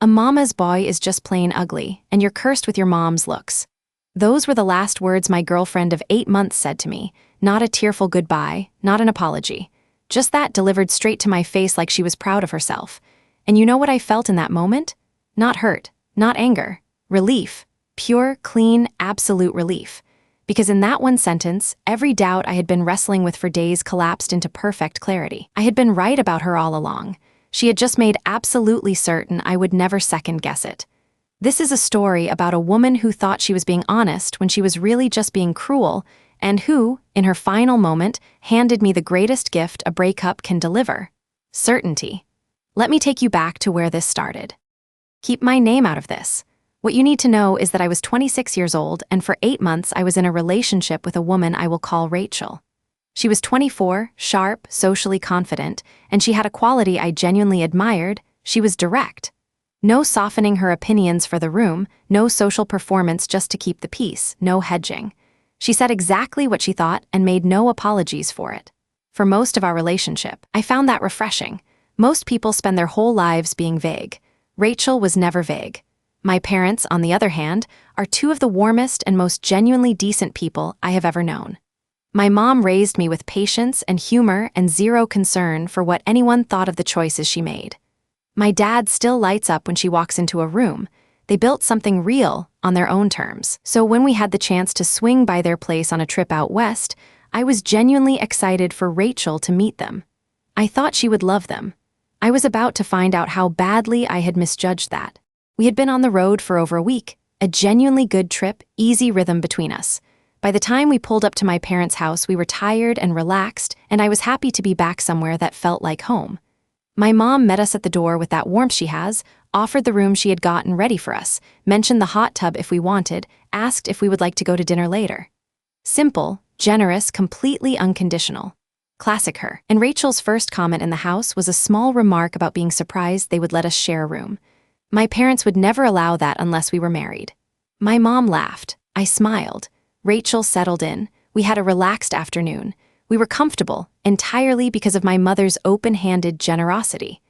A mama's boy is just plain ugly, and you're cursed with your mom's looks. Those were the last words my girlfriend of 8 months said to me, not a tearful goodbye, not an apology. Just that delivered straight to my face like she was proud of herself. And you know what I felt in that moment? Not hurt, not anger, relief. Pure, clean, absolute relief. Because in that one sentence, every doubt I had been wrestling with for days collapsed into perfect clarity. I had been right about her all along. She had just made absolutely certain I would never second-guess it. This is a story about a woman who thought she was being honest when she was really just being cruel, and who, in her final moment, handed me the greatest gift a breakup can deliver: certainty. Let me take you back to where this started. Keep my name out of this. What you need to know is that I was 26 years old, and for 8 months I was in a relationship with a woman I will call Rachel. She was 24, sharp, socially confident, and she had a quality I genuinely admired: she was direct. No softening her opinions for the room, no social performance just to keep the peace, no hedging. She said exactly what she thought and made no apologies for it. For most of our relationship, I found that refreshing. Most people spend their whole lives being vague. Rachel was never vague. My parents, on the other hand, are two of the warmest and most genuinely decent people I have ever known. My mom raised me with patience and humor and zero concern for what anyone thought of the choices she made. My dad still lights up when she walks into a room. They built something real on their own terms. So when we had the chance to swing by their place on a trip out west, I was genuinely excited for Rachel to meet them. I thought she would love them. I was about to find out how badly I had misjudged that. We had been on the road for over a week, a genuinely good trip, easy rhythm between us. By the time we pulled up to my parents' house, we were tired and relaxed, and I was happy to be back somewhere that felt like home. My mom met us at the door with that warmth she has, offered the room she had gotten ready for us, mentioned the hot tub if we wanted, asked if we would like to go to dinner later. Simple, generous, completely unconditional. Classic her. And Rachel's first comment in the house was a small remark about being surprised they would let us share a room. My parents would never allow that unless we were married. My mom laughed. I smiled. Rachel settled in. We had a relaxed afternoon. We were comfortable, entirely because of my mother's open-handed generosity.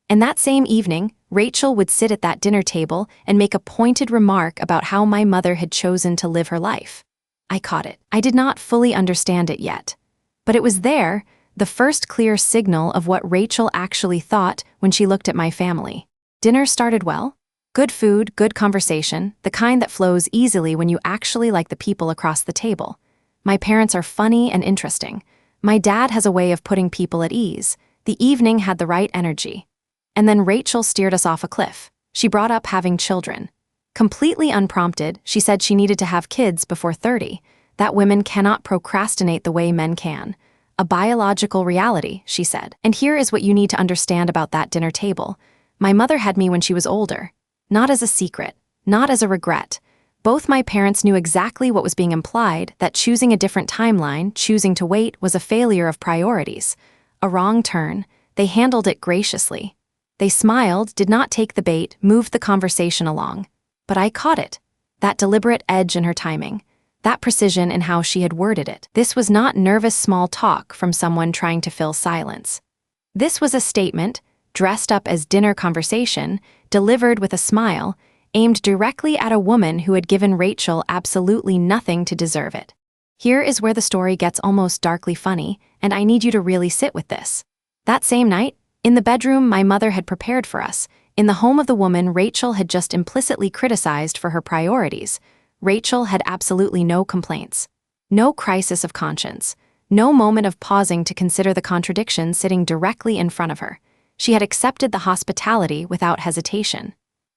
And that same evening, Rachel would sit at that dinner table and make a pointed remark about how my mother had chosen to live her life. I caught it. I did not fully understand it yet. But it was there, the first clear signal of what Rachel actually thought when she looked at my family. Dinner started well. Good food, good conversation, the kind that flows easily when you actually like the people across the table. My parents are funny and interesting. My dad has a way of putting people at ease. The evening had the right energy. And then Rachel steered us off a cliff. She brought up having children. Completely unprompted, she said she needed to have kids before 30, that women cannot procrastinate the way men can. A biological reality, she said. And here is what you need to understand about that dinner table. My mother had me when she was older. Not as a secret, not as a regret. Both my parents knew exactly what was being implied, that choosing a different timeline, choosing to wait, was a failure of priorities. A wrong turn. They handled it graciously. They smiled, did not take the bait, moved the conversation along. But I caught it. That deliberate edge in her timing. That precision in how she had worded it. This was not nervous small talk from someone trying to fill silence. This was a statement, dressed up as dinner conversation, delivered with a smile, aimed directly at a woman who had given Rachel absolutely nothing to deserve it. Here is where the story gets almost darkly funny, and I need you to really sit with this. That same night, in the bedroom my mother had prepared for us, in the home of the woman Rachel had just implicitly criticized for her priorities, Rachel had absolutely no complaints. No crisis of conscience. No moment of pausing to consider the contradiction sitting directly in front of her. She had accepted the hospitality without hesitation.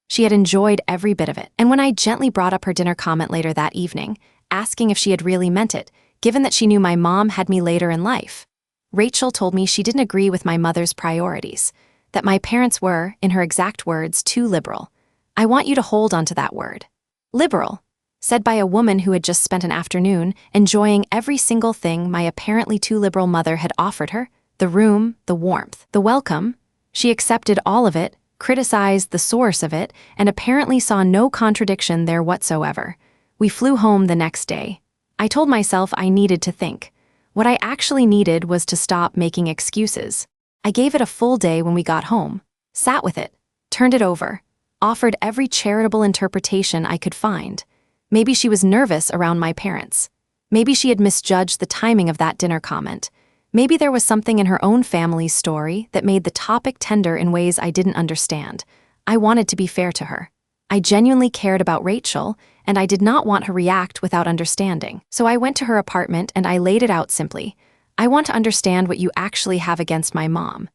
She had enjoyed every bit of it. And when I gently brought up her dinner comment later that evening, asking if she had really meant it, given that she knew my mom had me later in life, Rachel told me she didn't agree with my mother's priorities, that my parents were, in her exact words, too liberal. I want you to hold onto that word. Liberal, said by a woman who had just spent an afternoon enjoying every single thing my apparently too liberal mother had offered her: the room, the warmth, the welcome. She accepted all of it, criticized the source of it, and apparently saw no contradiction there whatsoever. We flew home the next day. I told myself I needed to think. What I actually needed was to stop making excuses. I gave it a full day when we got home, sat with it, turned it over. offered every charitable interpretation I could find. Maybe she was nervous around my parents. Maybe she had misjudged the timing of that dinner comment. Maybe there was something in her own family's story that made the topic tender in ways I didn't understand. I wanted to be fair to her. I genuinely cared about Rachel, and I did not want her to react without understanding. So I went to her apartment and I laid it out simply. I want to understand what you actually have against my mom.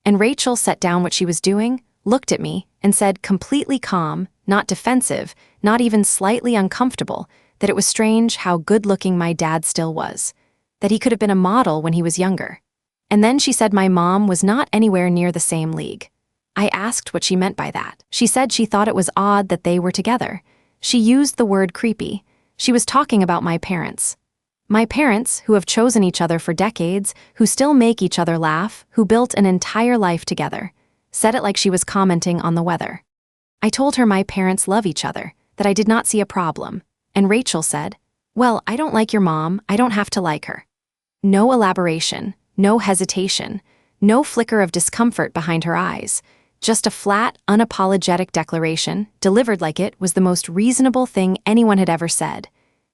And Rachel set down what she was doing, looked at me, and said, completely calm, not defensive, not even slightly uncomfortable, that it was strange how good-looking my dad still was, that he could have been a model when he was younger. And then she said my mom was not anywhere near the same league. I asked what she meant by that. She said she thought it was odd that they were together. She used the word creepy. She was talking about my parents. My parents, who have chosen each other for decades, who still make each other laugh, who built an entire life together. Said it like she was commenting on the weather. I told her my parents love each other, that I did not see a problem. And Rachel said, well, I don't like your mom, I don't have to like her. No elaboration, no hesitation, no flicker of discomfort behind her eyes. Just a flat, unapologetic declaration, delivered like it was the most reasonable thing anyone had ever said.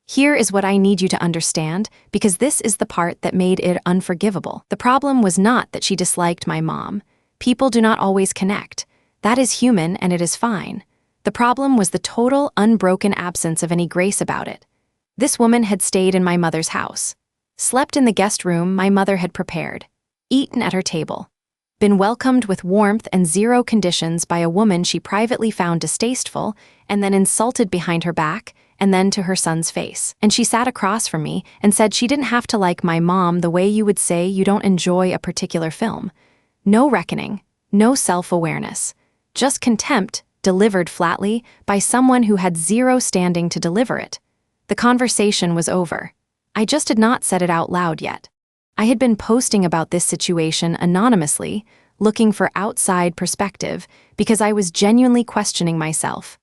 Here is what I need you to understand, because this is the part that made it unforgivable. The problem was not that she disliked my mom. People do not always connect. That is human and it is fine. The problem was the total, unbroken absence of any grace about it. This woman had stayed in my mother's house, slept in the guest room my mother had prepared, eaten at her table, been welcomed with warmth and zero conditions by a woman she privately found distasteful, and then insulted behind her back, and then to her son's face. And she sat across from me and said she didn't have to like my mom the way you would say you don't enjoy a particular film. No reckoning, no self-awareness, just contempt delivered flatly by someone who had zero standing to deliver it. The conversation was over. I just had not said it out loud yet. I had been posting about this situation anonymously, looking for outside perspective, because I was genuinely questioning myself.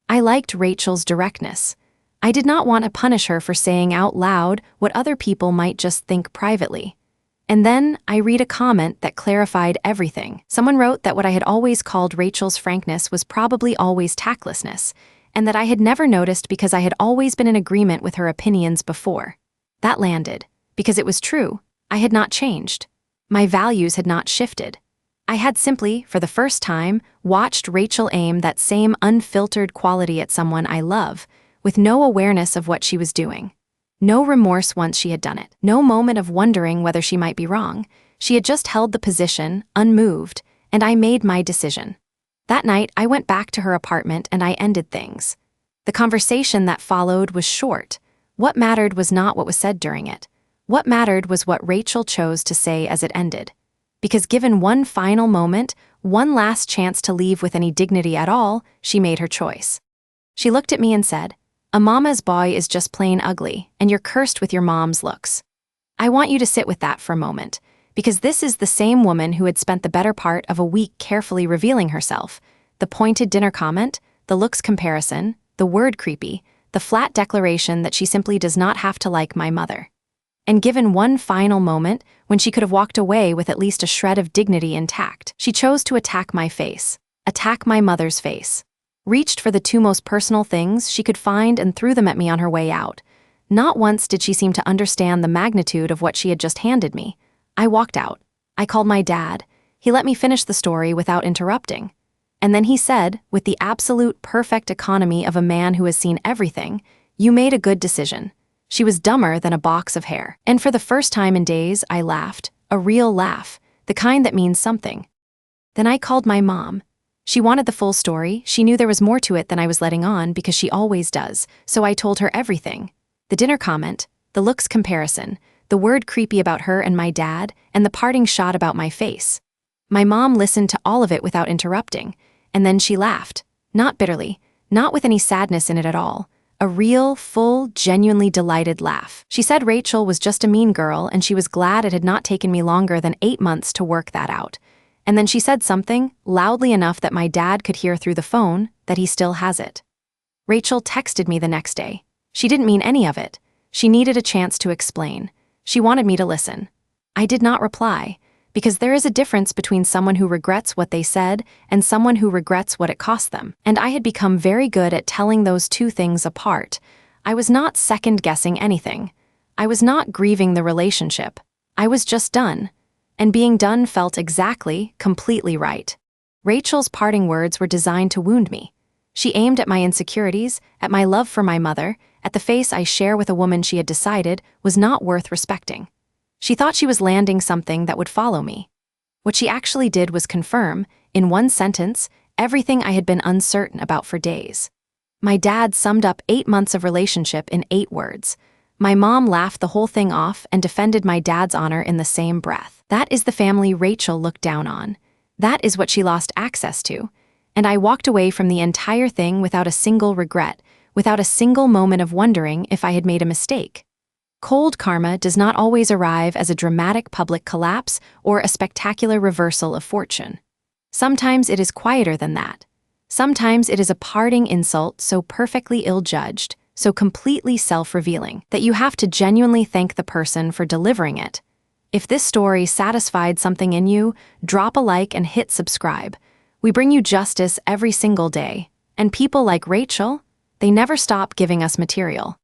I liked Rachel's directness. I did not want to punish her for saying out loud what other people might just think privately. And then I read a comment that clarified everything. Someone wrote that what I had always called Rachel's frankness was probably always tactlessness, and that I had never noticed because I had always been in agreement with her opinions before. That landed, because it was true. I had not changed. My values had not shifted. I had simply, for the first time, watched Rachel aim that same unfiltered quality at someone I love, with no awareness of what she was doing. No remorse once she had done it. No moment of wondering whether she might be wrong. She had just held the position, unmoved, and I made my decision. That night, I went back to her apartment and I ended things. The conversation that followed was short. What mattered was not what was said during it. What mattered was what Rachel chose to say as it ended. Because given one final moment, one last chance to leave with any dignity at all, she made her choice. She looked at me and said, "A mama's boy is just plain ugly, and you're cursed with your mom's looks." I want you to sit with that for a moment, because this is the same woman who had spent the better part of a week carefully revealing herself. The pointed dinner comment, the looks comparison, the word creepy, the flat declaration that she simply does not have to like my mother. And given one final moment, when she could have walked away with at least a shred of dignity intact, she chose to attack my face, attack my mother's face. Reached for the two most personal things she could find and threw them at me on her way out. Not once did she seem to understand the magnitude of what she had just handed me. I walked out. I called my dad. He let me finish the story without interrupting. And then he said, with the absolute perfect economy of a man who has seen everything, "You made a good decision." She was dumber than a box of hair. And for the first time in days, I laughed. A real laugh. The kind that means something. Then I called my mom. She wanted the full story. She knew there was more to it than I was letting on because she always does. So I told her everything. The dinner comment, the looks comparison, the word creepy about her and my dad, and the parting shot about my face. My mom listened to all of it without interrupting. And then she laughed. Not bitterly. Not with any sadness in it at all. A real, full, genuinely delighted laugh. She said Rachel was just a mean girl and she was glad it had not taken me longer than 8 months to work that out. And then she said something, loudly enough that my dad could hear through the phone, that he still has it. Rachel texted me the next day. She didn't mean any of it. She needed a chance to explain. She wanted me to listen. I did not reply, Because there is a difference between someone who regrets what they said and someone who regrets what it cost them. And I had become very good at telling those two things apart. I was not second-guessing anything. I was not grieving the relationship. I was just done. And being done felt exactly, completely right. Rachel's parting words were designed to wound me. She aimed at my insecurities, at my love for my mother, at the face I share with a woman she had decided was not worth respecting. She thought she was landing something that would follow me. What she actually did was confirm, in one sentence, everything I had been uncertain about for days. My dad summed up 8 months of relationship in 8 words. My mom laughed the whole thing off and defended my dad's honor in the same breath. That is the family Rachel looked down on. That is what she lost access to. And I walked away from the entire thing without a single regret, without a single moment of wondering if I had made a mistake. Cold karma does not always arrive as a dramatic public collapse or a spectacular reversal of fortune. Sometimes it is quieter than that. Sometimes it is a parting insult so perfectly ill-judged, so completely self-revealing, that you have to genuinely thank the person for delivering it. If this story satisfied something in you, drop a like and hit subscribe. We bring you justice every single day. And people like Rachel, they never stop giving us material.